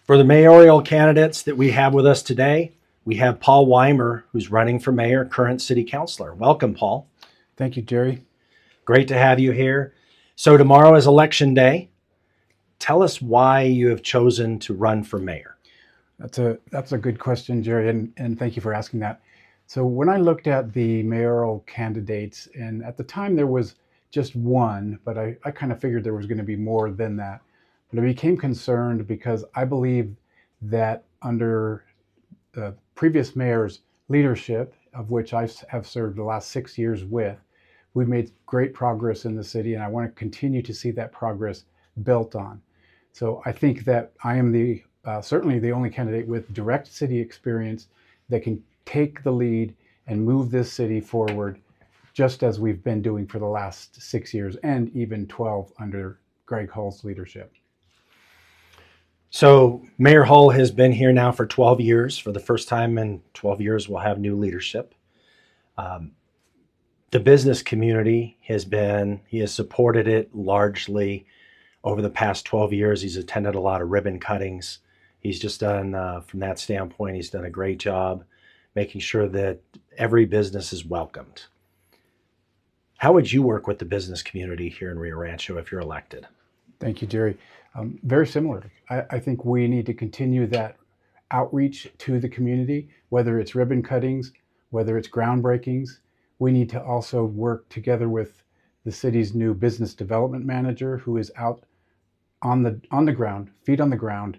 For the mayoral candidates that we have with us today, we have Paul Wymer, who's running for mayor, current city councilor. Welcome, Paul. Thank you, Jerry. Great to have you here. So tomorrow is election day. Tell us why you have chosen to run for mayor. That's a good question, Jerry, and thank you for asking that. So when I looked at the mayoral candidates, and at the time there was just one, but I kind of figured there was going to be more than that. But I became concerned because I believe that under the previous mayor's leadership, of which I have served the last 6 years with, we've made great progress in the city, and I want to continue to see that progress built on. So I think that I am certainly the only candidate with direct city experience that can take the lead and move this city forward, just as we've been doing for the last 6 years and even 12 under Greg Hull's leadership. So Mayor Hull has been here now for 12 years. For the first time in 12 years, we'll have new leadership. The business community he has supported it largely over the past 12 years. He's attended a lot of ribbon cuttings. He's just done, from that standpoint, he's done a great job making sure that every business is welcomed. How would you work with the business community here in Rio Rancho if you're elected? Thank you, Jerry. Very similar. I think we need to continue that outreach to the community, whether it's ribbon cuttings, whether it's groundbreakings. We need to also work together with the city's new business development manager, who is out on the ground, feet on the ground,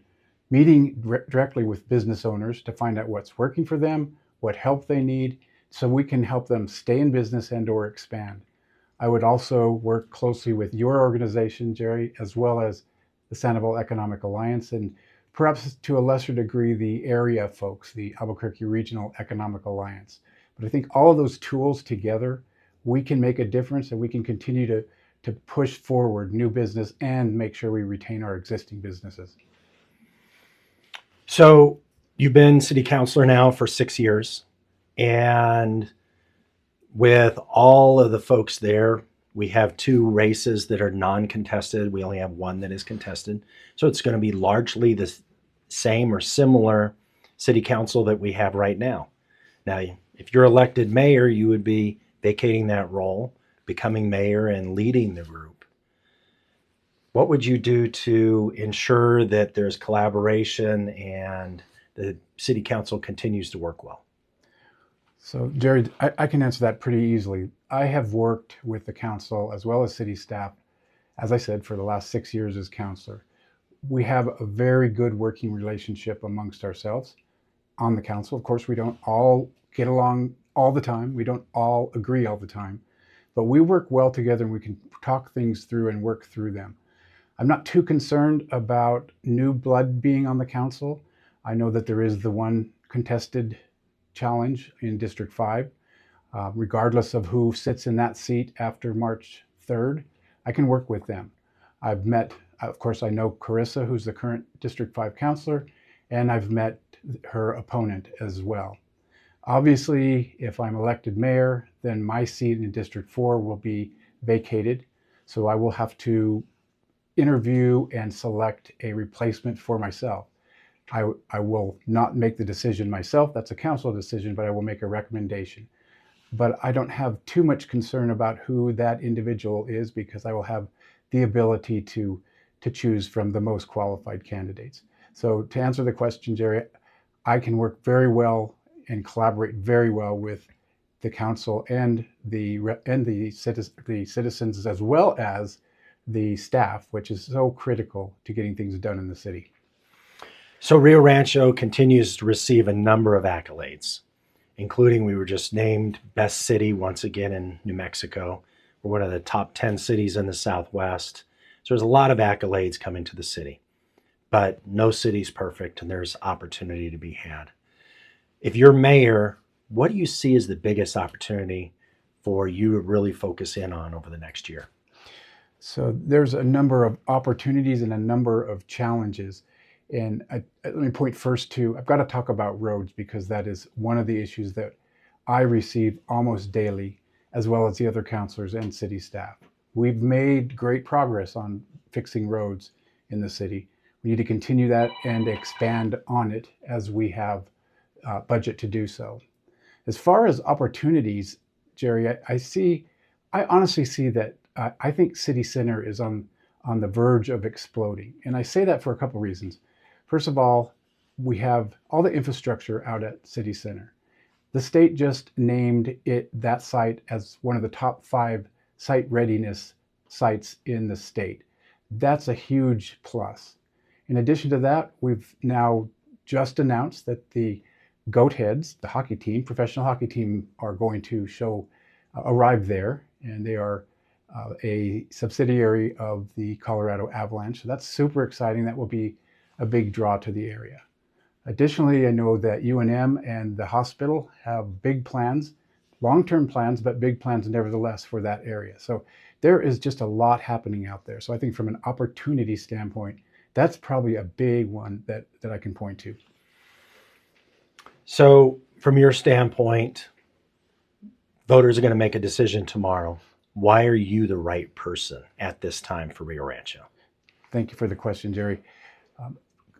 meeting directly with business owners to find out what's working for them, what help they need, so we can help them stay in business and or expand. I would also work closely with your organization, Jerry, as well as the Sandoval Economic Alliance, and perhaps to a lesser degree, the area folks, the Albuquerque Regional Economic Alliance. But I think all of those tools together, we can make a difference, and we can continue to push forward new business and make sure we retain our existing businesses. So you've been city councilor now for 6 years, and with all of the folks there, we have two races that are non-contested. We only have one that is contested. So it's going to be largely the same or similar city council that we have right now. Now, if you're elected mayor, you would be vacating that role, becoming mayor and leading the group. What would you do to ensure that there's collaboration and the city council continues to work well? So, Jerry, I can answer that pretty easily. I have worked with the council as well as city staff, as I said, for the last 6 years as councilor. We have a very good working relationship amongst ourselves on the council. Of course, we don't all get along all the time. We don't all agree all the time, but we work well together, and we can talk things through and work through them. I'm not too concerned about new blood being on the council. I know that there is the one contested challenge in District 5. Regardless of who sits in that seat after March 3rd, I can work with them. I've met, of course, I know Carissa, who's the current District 5 councilor, and I've met her opponent as well. Obviously, if I'm elected mayor, then my seat in District 4 will be vacated. So I will have to interview and select a replacement for myself. I will not make the decision myself. That's a council decision, but I will make a recommendation. But I don't have too much concern about who that individual is, because I will have the ability to choose from the most qualified candidates. So to answer the question, Jerry, I can work very well and collaborate very well with the council and the citizens, as well as the staff, which is so critical to getting things done in the city. So Rio Rancho continues to receive a number of accolades, including we were just named best city once again in New Mexico. We're one of the top 10 cities in the Southwest. So there's a lot of accolades coming to the city, but no city's perfect, and there's opportunity to be had. If you're mayor, what do you see as the biggest opportunity for you to really focus in on over the next year? So there's a number of opportunities and a number of challenges. And let me point first to, I've got to talk about roads, because that is one of the issues that I receive almost daily, as well as the other councilors and city staff. We've made great progress on fixing roads in the city. We need to continue that and expand on it as we have budget to do so. As far as opportunities, Jerry, I honestly see that I think City Center is on the verge of exploding. And I say that for a couple of reasons. First of all, we have all the infrastructure out at City Center. The state just named that site as one of the top 5 site readiness sites in the state. That's a huge plus. In addition to that, we've now just announced that the Goat Heads, the hockey team, professional hockey team, are going to arrive there, and they are a subsidiary of the Colorado Avalanche. So that's super exciting. That will be a big draw to the area. Additionally, I know that UNM and the hospital have big plans, long-term plans, but big plans nevertheless for that area. So there is just a lot happening out there. So I think from an opportunity standpoint, that's probably a big one that I can point to. So from your standpoint, voters are going to make a decision tomorrow. Why are you the right person at this time for Rio Rancho? Thank you for the question, Jerry.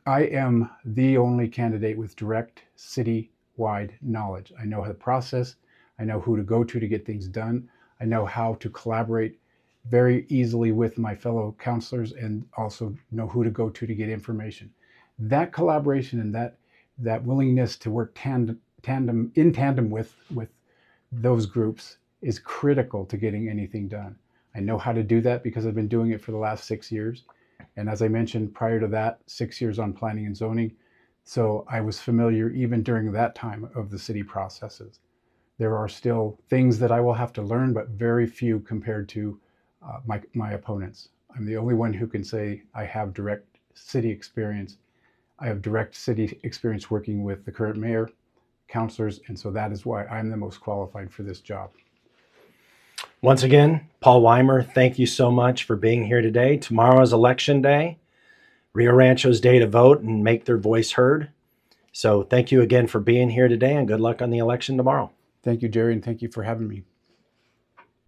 I am the only candidate with direct city-wide knowledge. I know the process. I know who to go to get things done. I know how to collaborate very easily with my fellow counselors, and also know who to go to get information. That collaboration and that willingness to work in tandem with those groups is critical to getting anything done. I know how to do that because I've been doing it for the last 6 years. And as I mentioned, prior to that, 6 years on planning and zoning. So I was familiar even during that time of the city processes. There are still things that I will have to learn, but very few compared to my opponents. I'm the only one who can say I have direct city experience. I have direct city experience working with the current mayor, councilors, and so that is why I'm the most qualified for this job. Once again, Paul Wymer, thank you so much for being here today. Tomorrow is election day, Rio Rancho's day to vote and make their voice heard. So thank you again for being here today, and good luck on the election tomorrow. Thank you, Jerry, and thank you for having me.